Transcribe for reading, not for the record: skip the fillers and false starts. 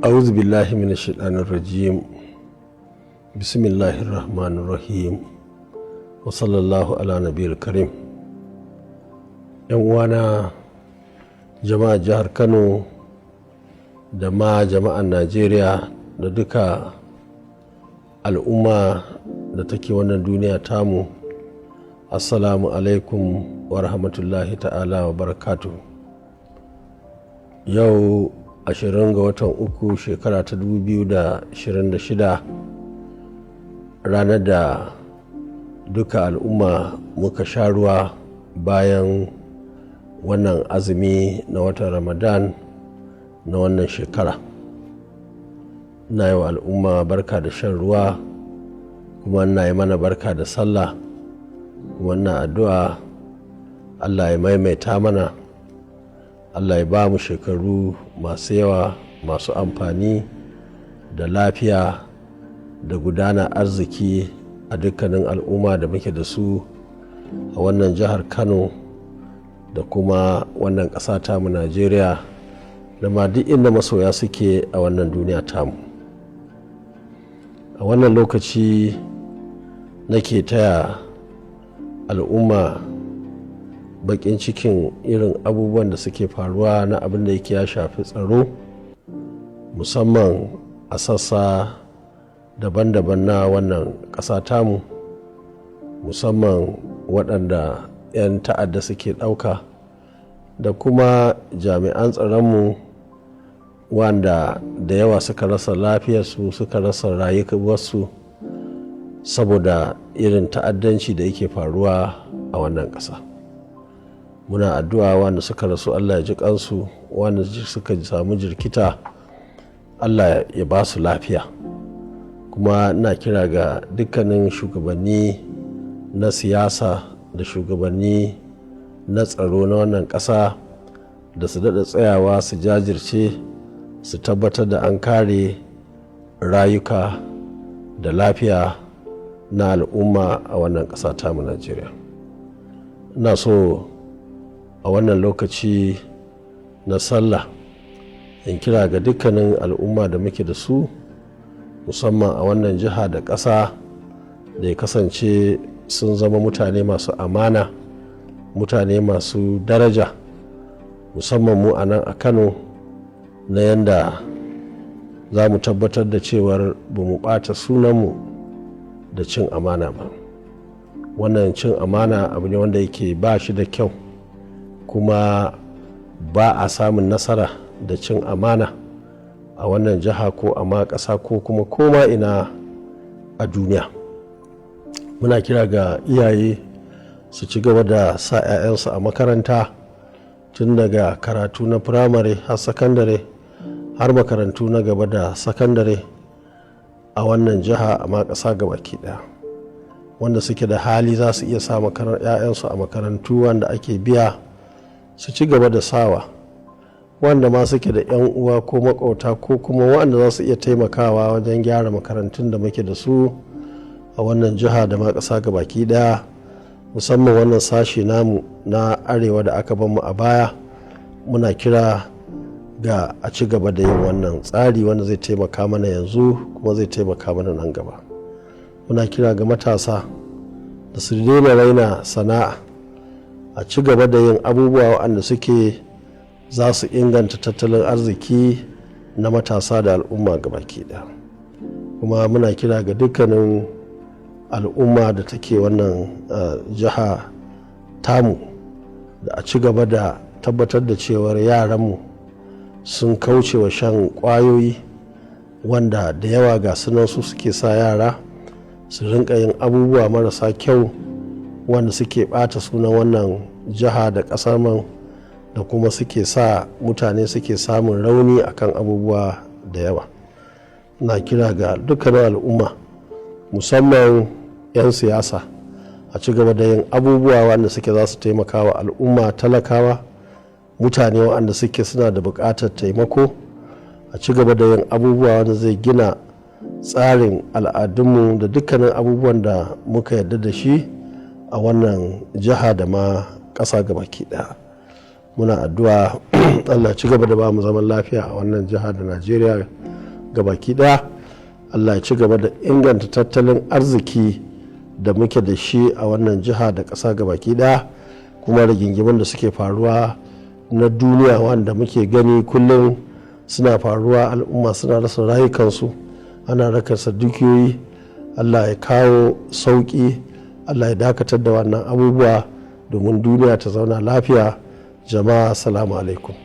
أعوذ بالله من الشيطان الرجيم بسم الله الرحمن الرحيم وصلى الله على نبي الكريم. ‘Yan uwana jama'a jihar Kano da ma jama'an Najeriya da duka al'umma da take wannan duniya tamu, assalamu alaikum wa rahmatullahi ta'ala wa barakatuh. Yau 20 ga watan uku shekara ta 2026, ranar da duka al'umma muka sha ruwa bayan wannan azumi na watan Ramadan na wannan shekara. Ina yi wa al'umma barka da shan ruwa, kuma ina yi mana barka da sallah, kuma ina addu'a Allah ya maimaita mana, Allah ya ba mu shekaru masu yawa, masu amfani da lafiya da gudana arziki a dukkanin al'umma da muke da su a wannan jihar Kano da kuma wannan ƙasa tamu Najeriya, da ma duk inda masoya suke a wannan duniya tamu. A wannan lokaci nake taya al'umma bakin cikin irin abubuwan da suke faruwa na abin da yake ya shafi tsaro, musamman a sassa daban-daban na wannan ƙasa tamu, musamman waɗanda 'yan ta'adda suke ɗauka, da kuma jami'an tsaronmu wanda da yawa suka rasa lafiyarsu, suka rasa rayuwarsu saboda irin ta'addanci da yake faruwa a wannan ƙasa. Muna addu'a wanda suka rasu Allah ya ji kansu, wanda suka samu jirkita Allah ya ba su lafiya. Kuma ina kira ga dukkanin shugabanni na siyasa da shugabanni na tsaro na wannan ƙasa da su daɗa tsayawa su jajirce, su tabbatar da an kare rayuka da lafiya na al'umma a wannan ƙasa tamu Najeriya. Ina so a wannan lokaci na sallah in kira ga dukkanin al'umma da muke da su, musamman a wannan jiha da ƙasa, da ya kasance sun zama mutane masu amana, mutane masu daraja, musamman mu a nan a Kano, na yanda za mu tabbatar da cewar ba mu ɓata sunanmu da cin amana ba. Wannan cin amana abu ne wanda yake ba shi da kyau, kuma ba a samun nasara da cin amana a wannan jiha ko a ma ƙasa ko kuma koma ina a duniya. Muna kira ga iyaye su ci gaba da sa 'ya'yansu a makaranta, tun daga karatu na firamare har sakandare, har makarantu na gaba da sakandare a wannan jiha a ma ƙasa gabaki ɗaya. Wanda suke da hali za su iya sa 'ya'yansu a makarantu wanda ake biya, su ci gaba da sawa. Wanda ma suke da 'yan uwa ko makauta ko kuma wanda za su iya taimakawa wajen gyara makarantun da muke da su a wannan jiha da ma ƙasa gabaki ɗaya, musamman wannan sashi namu na arewa da aka bamu a baya. Muna kira ga a ci gaba da yin wannan tsari wanda zai taimaka mana yanzu kuma zai taimaka mana nan gaba. Muna kira ga matasa da su daina raina sana'a, a ci gaba da yin abubuwa waɗanda suke za su inganta tattalin arziki na matasa da al'umma gabaki ɗaya. Kuma muna kira ga dukkanin al'umma da take wannan jiha tamu da a ci gaba da tabbatar da cewar yaranmu sun kauce wa shan ƙwayoyi, wanda da yawa ga sunan su suke sa yara su rinka yin abubuwa marasa kyau wanda suke ɓata sunan wannan jiha da ƙasar man, da kuma suke sa mutane suke samun rauni akan abubuwa da yawa. Na kira ga dukkanin al'umma, musamman 'yan siyasa, a ci gaba da yin abubuwa wanda suke za su taimaka wa al'umma talakawa, mutane wanda suke suna da buƙatar taimako. A ci gaba da yin abubuwa wanda zai gina tsarin al'adunmu da dukkanin abubuwan da muka yarda da shi a wannan jiha da ma ƙasa gabaki ɗaya. Muna addu'a Allah ci gaba da ba mu zaman lafiya a wannan jiha da Najeriya gabaki daya. Allah ya ci gaba da inganta tattalin arziki da muke da shi a wannan jiha da ƙasa gabaki daya, kuma rigingimin da suke faruwa na duniya wanda muke gani kullum suna faruwa, al'umma suna rasa rayukansu, ana rakarsa dukiyoyi. Allah ya kawo sauƙi, Allah ya dakatar da wannan abubuwa domin duniya ta zauna lafiya. Jama'a assalamu alaikum.